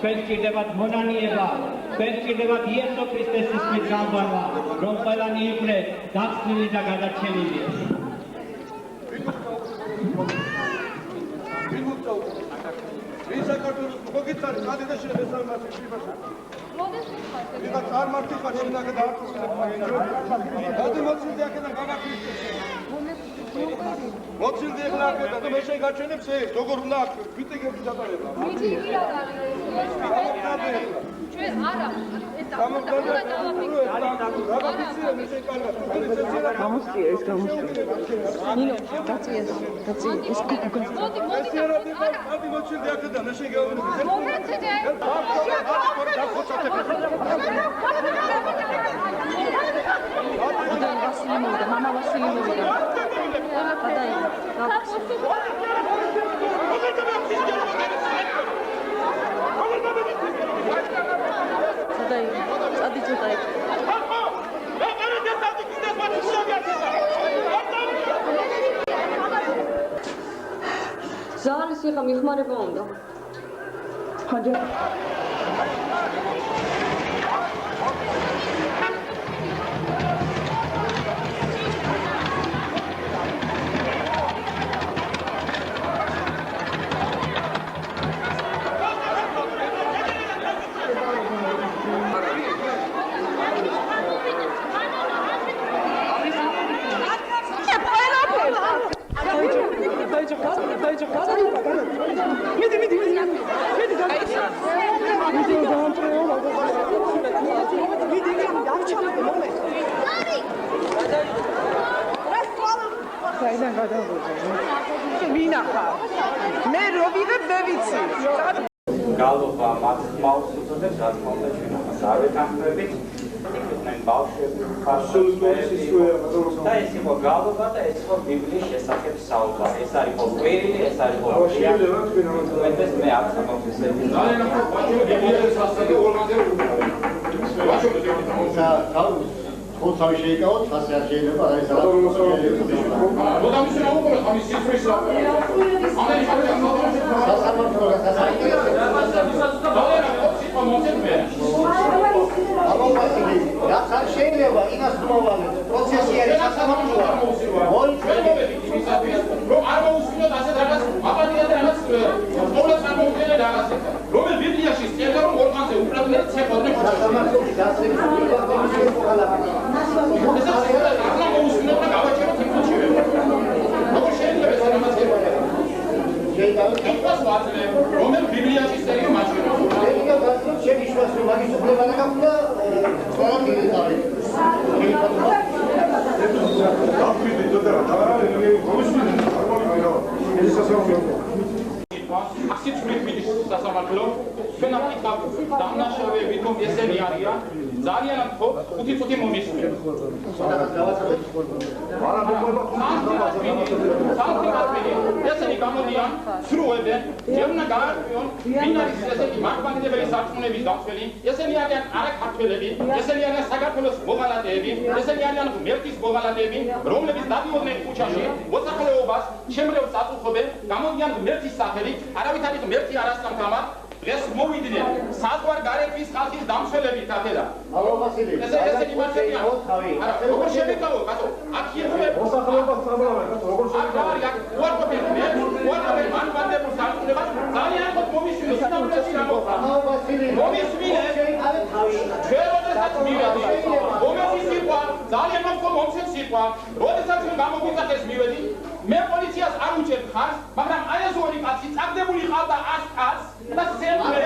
თქვენ გჭირდებათ მონანიება, თქვენ გჭირდებათ იესო ქრისტეს სისხლით გამბარვა, რომ ყველანი იყვნენ დაცლილი და გადარჩენილი. მოცილდი ეხლა აკეთა და მე შეგაჩვენებს ეს როგორ უნდა ვიტიგები დაბარება. ჩვენ არა ეს ზალის იღა მიხმარება უნდა. ხანჯა გალობა მათ ხმაურს უწოდებს, რა თქმა უნდა, ჩვენ ამას არ ვეთანხმებით. იყვნენ ბავშვები, და ეს იყო გალობა და ეს იყო ბიბლიის შესახებ საუბარი. ეს არის ხო კვირილი, ეს არის ხო ეს მე არ სამოგისები. ხუთავი შეიკავოთ, ასე არ შეიძლება, აი ეს რაღაც შეიძლება იმას მოვალეთ, პროცესი არის სასამართლოა. რომ არ მოусმინოთ ასეთ რაღაც აპატიად რაღაც ყოველს არ მოუწევთ რაღაცა. რომელ ბიბლიაში წერდა რომ ორგანზე უბრალოდ ცეკვდნენ სასამართლოს დასწრებული კომისიის მოხალხე. ახლა მოусმინოთ და გავაჩეროთ იმ ხოჩები. როგორ შეიძლება ეს რაღაცა? რომელ ბიბლიაში წერია მაშინ? შეიძლება გასწროთ შეგვიშვას რომ მაგის უფლება და გაქვთ ყველა მილიტარი. აქციც მითმის სასამართლო ჩვენ აკითხავთ დამნაშავეები თუ ესენი არიან ძალიან ხო 5 წუთი მომისმენ. ესენი გამოდიან სრულებენ ჯერნა გაარკვიონ ვინ არის ესენი მართლმადიდებელი სარწმუნოების დამცველი, ესენი არიან არაქართველები, ესენი არიან საქართველოს მოღალატეები, ესენი არიან ღმერთის მოღალატეები, რომლებიც დადიოდნენ ქუჩაში მოსახლეობას ჩემრეულს აწუხებენ, გამოდიან ღმერთის სახელით, არავითარი ღმერთი არ ასწამთავარ. ეს მოვიდნენ საზღვარ გარეთის ხალხის დამცველებით აკედა. ალო ვასილი, ესენი მართლია. არა, როგორ შევიკავო, კაცო? აქ იყვნენ მოსახლეობას წაბლავენ, როგორ შევიკავო? უარყოფენ მან ვანდებულ სარწმუნოებას ძალიან ხოთ მომისმინოს სინამდვილეში რა მოხდა. ალო ვასილი, მომისმინეს შეიკავეთ თავი. ჩვენ როდესაც მივედი, მომეცის სიტყვა, ძალიან მოხდა მომცემ სიტყვა, როდესაც ჩვენ გამოგვიძახეს მივედი, მე პოლიციას არ უჭერთ ხარს, მაგრამ აი ეს ორი კაცი წაგდებული ყავდა 100 კაცს და ზემლე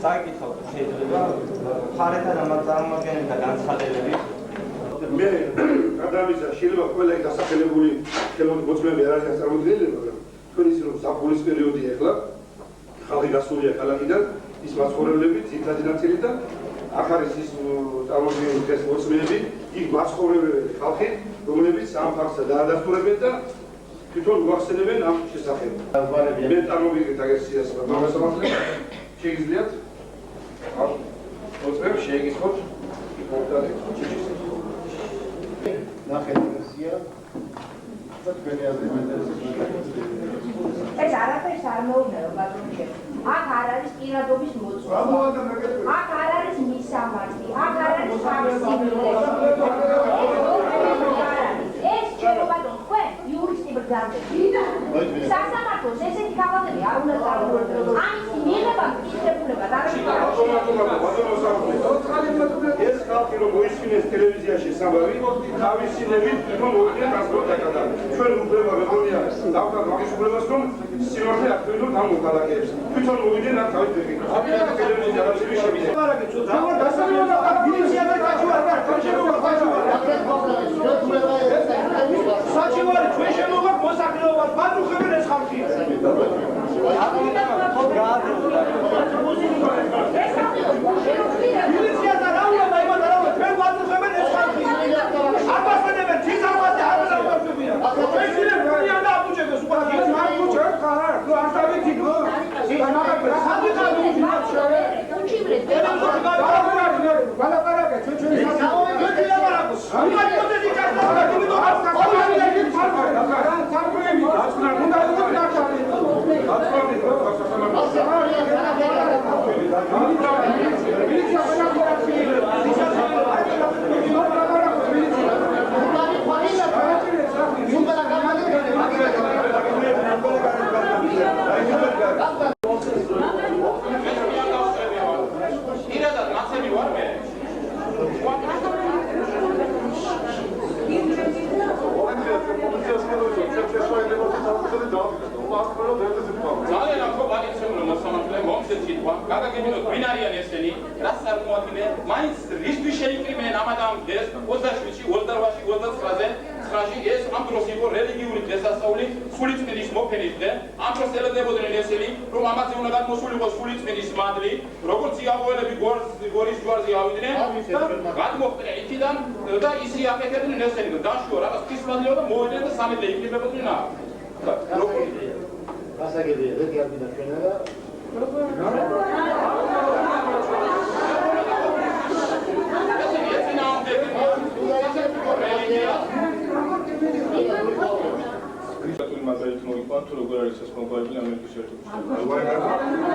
წაიკითხავთ შეიძლება მხარეთა წარმომადგენელთა განცხადებები მე გადავიზა შეიძლება ყველა ის დასახელებული ხელოვნური მოწმეები არ არის წარმოდგენილი, მაგრამ თქვენ ისე რომ ზაფხულის პერიოდია ახლა ხალხი გასულია ქალაქიდან ის მაცხოვრებლები ძირითადი ნაწილი და აქ არის ის წარმოდგენილი დღეს მოწმეები იქ მაცხოვრებელი ხალხი რომლებიც ამ ფაქტს დაადასტურებენ და თვითონ გვახსენებენ ამ შესახებ. მე წარმოვიდგენთ აგერციას გამოსამართლე შეგიძლიათ ამ მოწმეებს შეეგისხოთ პორტალი ჩიჩის ეს არაფერს არ მეუბნეო ბატონო. აქ არ არის პირადობის მოწმობა. აქ არ არის მისამართი. აქ არ არის სამსივნილე. ეს ჩემო ბატონო, თქვენ იურისტი ბრძანდები. სასამართლოს ესეთი კავალერი არ უნდა წარმოუდგინოთ. ამის მიღება მისებულება და ეს ხალხი რომ მოისმინეს ტელევიზიაში სამბავი, თავისინებით თვითონ მოვიდნენ ტრანსპორტაკადან. ჩვენ უფლება მეგონია დავთვალოთ მაგის უფლებას რომ სიმართლე აქტიურობთ ამ მოქალაქეებს. თვითონ მოვიდნენ აქ თავის ბექით. აბიათ ტელევიზია რაღაცები შევიდა. მარაგე ცოტა რა დასაძლოა აქ მილიცია და კაჩუარ გარ ჩვენ საჩივარი ჩვენ შემოვარ მოსახლეობას ბატუხებენ ეს ხალხი. მილიცია და რა უნდა იმათ რა უნდა ჩვენ ბატუხებენ ეს ხალხი. არ გასვენებენ ძინავაზე არ დავარდებიან. შეიძლება რა და აბუჯებს უკვე ის მარკუჩებს ხარ თუ არ დავიქით ნო. ის მაგა სადღაც უჩივრეთ ბალაპარაკე ჩვენ საუბარი ლაპარაკოს. ამიტომ ეს იქნება იმიტომ ძალიან ახო ბაგიცემულო მოსამართლე მომსეციტყვა გაგაგებინოთ ვინ არიან ესენი რას წარმოადგენენ მაინც რისთვის შეიკრიბნენ ამ ადამიანს 27-ში 28-ში 29-ზე 9-ში ეს ამ დროს იყო რელიგიური დღესასწაული სულიწმინდის მოფენის დღე ამ დროს ელოდებოდნენ ესენი რომ ამაზე უნდა გადმოსულიყო სულიწმინდის მადლი როგორც იავოელები გორის ჯვარზე ავიდნენ და გადმოხდნენ იქიდან და ისე აკეთებდნენ ესენი დაშუა რაღაც ფისმადლიო და მოვიდნენ და სამედლე იქნებებოდნენ აქ გასაგებია ზეგი არბინა ჩვენება მაგალითად მოიყვანთ თუ როგორ არის ეს კომპანია ამერიკის ერთ-ერთი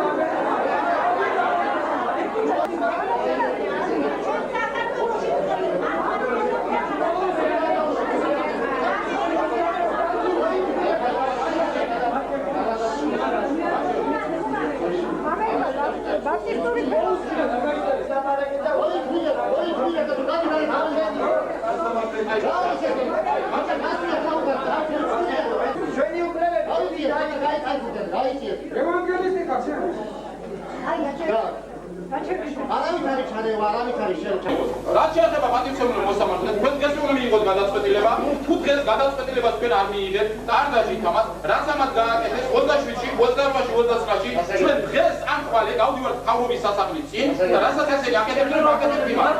რაც შეეხება პატივცემულო მოსამართლეს, თქვენ დღეს უნდა მიიღოთ გადაწყვეტილება, თუ დღეს გადაწყვეტილებას თქვენ არ მიიღებთ, წარდაჟით ამას, რაც ამას გააკეთეს 27-ში, 28-ში, 29-ში, ჩვენ დღეს ამ ხვალე გავდივართ მთავრობის სასახლის წინ და რასაც ესენი აკეთებდნენ, რომ აკეთებთ იმას.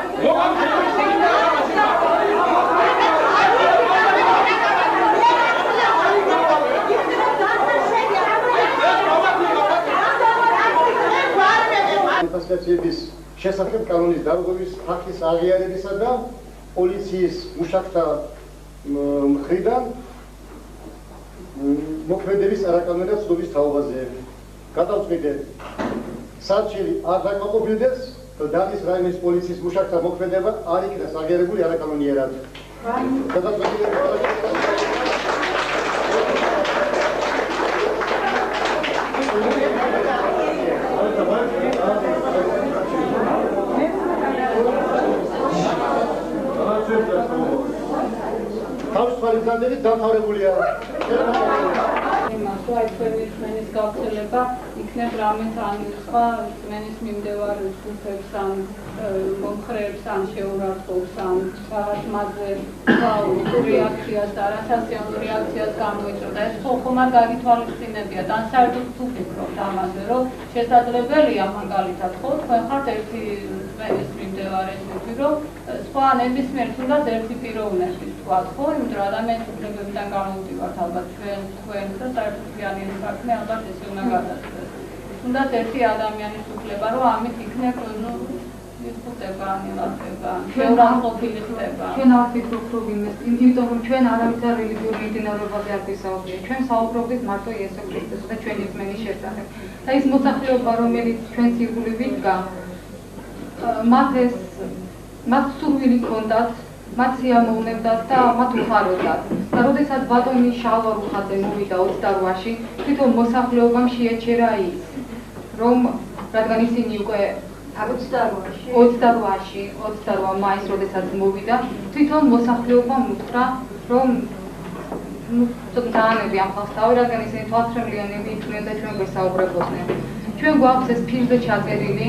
manifestაციების შესახებ კანონის დარღვევის ფაქტის აღიარებისა და პოლიციის მუშაკთა მხრიდან მოქმედების არაკანონიერი ცნობის თაობაზე. გადავწყვიტეთ სარჩელი არ დაკმაყოფილდეს და დადის რაიონის პოლიციის მუშაკთა მოქმედება არ იქნას აღიარებული არაკანონიერად. თავისუფალი ძალები დამთავრებულია. Ima, to je prvi meni kao გავრცელება იქნებ რამე თან სხვა მენის მიმდევარ ჯგუფებს ან მომხრეებს ან შეურაცხყოფს ან რაღაც მასზე რეაქციას და რასაციონალურ რეაქციას გამოიწვევს. ეს ხომ არ გაგითვალისწინებიათ ან საერთოდ თუ ფიქრობთ ამაზე, რომ შესაძლებელია მაგალითად ხო თქვენ ხართ ერთი მენის მიმდევარები, რომ სხვა ნებისმიერ თუნდაც ერთი პიროვნების თქვათ ხო, იმიტომ რომ ადამიანის უფლებებიდან გამომდივართ ალბათ თქვენ და საერთოდ ფიანის საქმე ალბათ ესე უნდა გადაწყვეტოს. თუნდაც ერთი ადამიანის უფლება, რომ ამით იქნებ იხუტება, ნილათება, შეურაცხყოფილი ხდება. ჩვენ არ ვფიქრობთ რომ იმას, იმიტომ რომ ჩვენ არავითარ რელიგიურ მიმდინარეობაზე არ ვისაუბრებთ. ჩვენ საუბრობთ მარტო იესო ქრისტესა და ჩვენი ძმების შესახებ. და ის მოსახლეობა, რომელიც ჩვენს ირგვლივ იდგა, მათ სურვილი ჰქონდათ, მათ სიამოვნებდათ და მათ უხაროდათ. და როდესაც ბატონი შალვა რუხაძე მოვიდა 28-ში, თვითონ მოსახლეობამ შეაჩერა ის, რომ რადგან ისინი უკვე 28 მაისს, როდესაც მოვიდა, თვითონ მოსახლეობამ უთხრა, რომ ძალიან ამ ხალხს თავი, რადგან ისინი თვალთრემლიანები იყვნენ და ჩვენ გვესაუბრებოდნენ. ჩვენ გვაქვს ეს ფირზე ჩაწერილი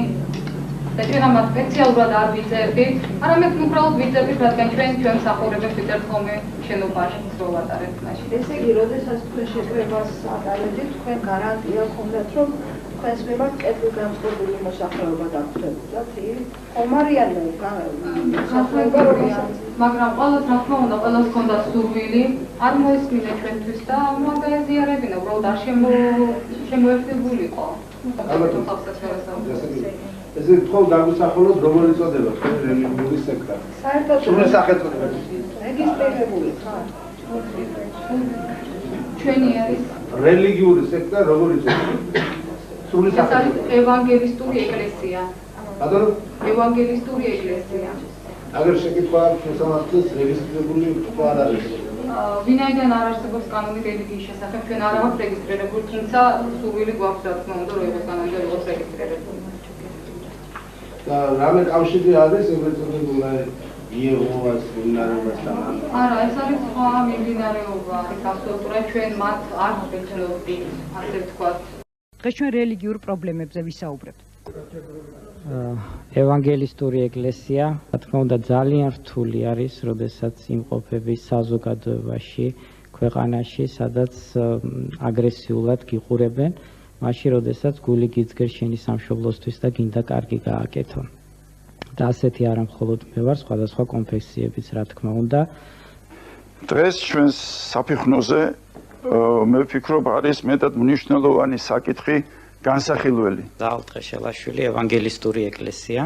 და ჩვენ ამას სპეციალურად არ ვიწერდით, არამედ უბრალოდ ვიწერდით, რადგან ჩვენ მსახურებებს ვიწერთ ხოლმე შენობაში სრულ ატარებთ მაშინ. ესე იგი, როდესაც თქვენ შეკრებას ატარებდით, თქვენ გარანტია ჰქონდათ, რომ თქვენს მიმართ კეთილგანწყობილი მოსახლეობა დაგხვდებოდათ, ხომ არიანო მოსახლეობა, მაგრამ ყველას რა თქმა უნდა, ყველას ჰქონდა სურვილი, არ მოესმინა ჩვენთვის და მაგაზიარებინა, უბრალოდ არ შემოერთებულიყო. ესე თქო დაგვისახელოთ როგორი წოდება თქვენი რელიგიური სექტა. საერთოდ სრული სახელწოდება. რეგისტრირებული ხარ? ჩვენი არის რელიგიური სექტა როგორი წოდება? სრული სახელწოდება. ევანგელისტური ეკლესია. ბატონო? ევანგელისტური ეკლესია. აგერ შეკითხვა შესამართლეს რეგისტრირებული თუ არ არის? ვინაიდან არ არსებობს კანონი რელიგიის შესახებ, ჩვენ არ აქვს რეგისტრირებული, თუმცა სურვილი გვაქვს რა თქმა უნდა, რომ იყოს კანონი რეგისტრირებული. და რამე კავშირი არის ევროპული იეჰოვას მიმდინარეობასთან? არა, ეს არის სხვა მიმდინარეობა, ეს აბსოლუტურად ჩვენ მათ არ ვეცნობთ, ასე ვთქვათ. დღეს ჩვენ რელიგიურ პრობლემებზე ვისაუბრებთ. ევანგელისტური ეკლესია, რა თქმა უნდა, ძალიან რთული არის, როდესაც იმყოფები საზოგადოებაში, ქვეყანაში, სადაც აგრესიულად გიყურებენ. მაშინ, როდესაც გული გიძგერ შენი სამშობლოსთვის და გინდა კარგი გააკეთო. და ასეთი არა მხოლოდ მე ვარ, სხვადასხვა კონფესიებიც, რა თქმა უნდა. დღეს ჩვენს საფეხურზე მე ვფიქრობ არის მეტად მნიშვნელოვანი საკითხი განსახილველი. ზალტყეშელაშვილი, ევანგელისტური ეკლესია.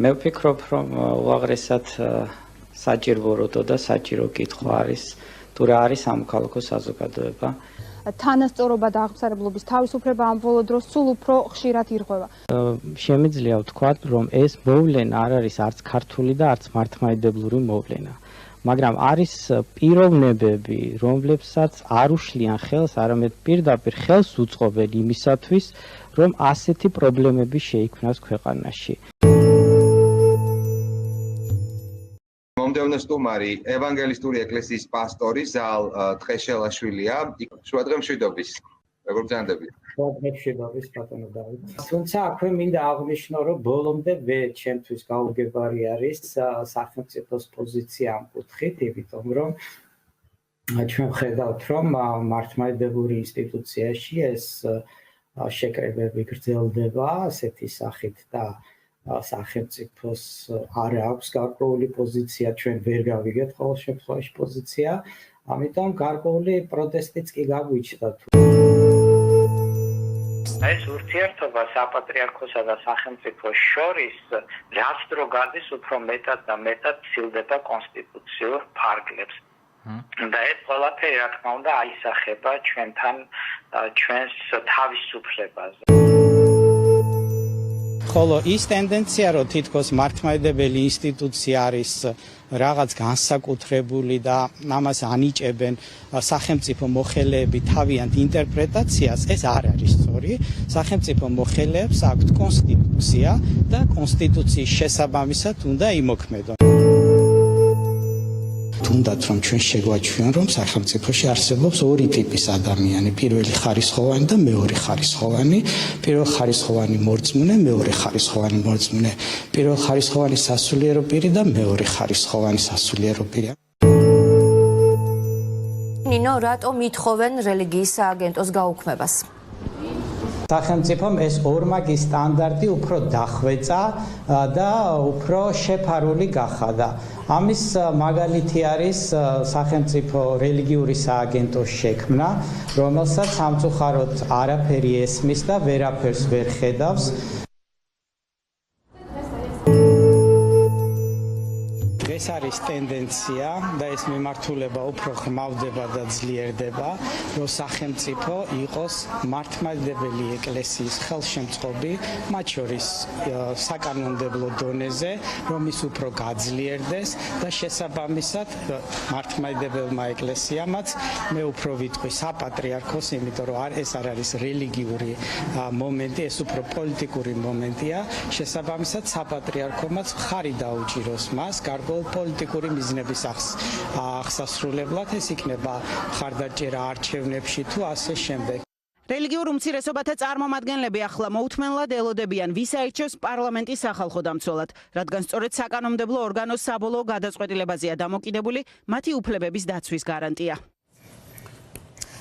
მე ვფიქრობ, რომ უაღრესად საჭირო როდო და საჭირო კითხვა არის, თუ რა არის სამოქალაქო საზოგადოება. თანასწორობა და აღმსარებლობის თავისუფლება ამ ბოლო დროს სულ უფრო ხშირად ირღვევა. შემიძლია ვთქვათ, რომ ეს მოვლენა არ არის არც ქართული და არც მართლმადიდებლური მოვლენა. მაგრამ არის პიროვნებები, რომლებსაც არ უშლიან ხელს, არამედ პირდაპირ ხელს უწყობენ იმისათვის, რომ ასეთი პრობლემები შეიქმნას ქვეყანაში. მომდევნო სტუმარი ევანგელისტური ეკლესიის პასტორი ზალ ტყეშელაშვილია. შუადღე მშვიდობის. როგორ ბრძანდებით? შუადღე მშვიდობის, ბატონო დავით. თუმცა აქვე მინდა აღვნიშნო, რომ ბოლომდე ჩემთვის გაუგებარი არის სახელმწიფოს პოზიცია ამ კუთხით, იმიტომ რომ ჩვენ ვხედავთ, რომ მართლმადიდებლური ინსტიტუციაში ეს შეკრებები გრძელდება ასეთი სახით და სახელმწიფოს არ აქვს გარკვეული პოზიცია, ჩვენ ვერ გავიგეთ ყოველ შემთხვევაში პოზიცია, ამიტომ გარკვეული პროტესტიც კი გაგვიჩნდა. ეს ურთიერთობა საპატრიარქოსა და სახელმწიფოს შორის რაც დრო გადის, უფრო მეტად და მეტად ცილდება კონსტიტუციურ ფარგლებს. და ეს ყველაფერი რა თქმა უნდა აისახება ჩვენთან ჩვენს თავისუფლებაზე. ხოლო ის ტენდენცია, რომ თითქოს მართლმადიდებელი ინსტიტუცია არის რაღაც განსაკუთრებული და ამას ანიჭებენ სახელმწიფო მოხელეები თავიანთ ინტერპრეტაციას, ეს არ არის სწორი. სახელმწიფო მოხელეებს აქვთ კონსტიტუცია და კონსტიტუციის შესაბამისად უნდა იმოქმედონ. უნდათ რომ ჩვენ შეგვაჩვიონ რომ სახელმწიფოში არსებობს ორი ტიპის ადამიანი, პირველი ხარისხოვანი და მეორე ხარისხოვანი, პირველ ხარისხოვანი მორწმუნე, მეორე ხარისხოვანი მორწმუნე, პირველ ხარისხოვანი სასულიერო პირი და მეორე ხარისხოვანი სასულიერო პირი. ნინო, რატომ ითხოვენ რელიგიის სააგენტოს გაუქმებას? სახელმწიფომ ეს ორმაგი სტანდარტი უფრო დახვეწა და უფრო შეფარული გახადა. ამის მაგალითი არის სახელმწიფო რელიგიური სააგენტოს შექმნა, რომელსაც სამწუხაროდ არაფერი ესმის და ვერაფერს ვერ ხედავს. ეს არის ტენდენცია და ეს მიმართულება უფრო ღრმავდება და ძლიერდება, რომ სახელმწიფო იყოს მართლმადიდებელი ეკლესიის ხელშემწყობი, მათ შორის საკანონმდებლო დონეზე, რომ ის უფრო გაძლიერდეს და შესაბამისად მართლმადიდებელმა ეკლესიამაც მე უფრო ვიტყვი საპატრიარქოს, იმიტომ რომ ეს არ არის რელიგიური მომენტი, ეს უფრო პოლიტიკური მომენტია, შესაბამისად საპატრიარქომაც ხარი დაუჭიროს მას, გარკვეულ პოლიტიკური მიზნების აღსასრულებლად ეს იქნება მხარდაჭერა არჩევნებში თუ ასე შემდეგ. რელიგიურ უმცირესობათა წარმომადგენლები ახლა მოუთმენლად ელოდებიან, ვის აირჩევს პარლამენტის სახალხო დამცველად, რადგან სწორედ საკანონმდებლო ორგანოს საბოლოო გადაწყვეტილებაზეა დამოკიდებული მათი უფლებების დაცვის გარანტია.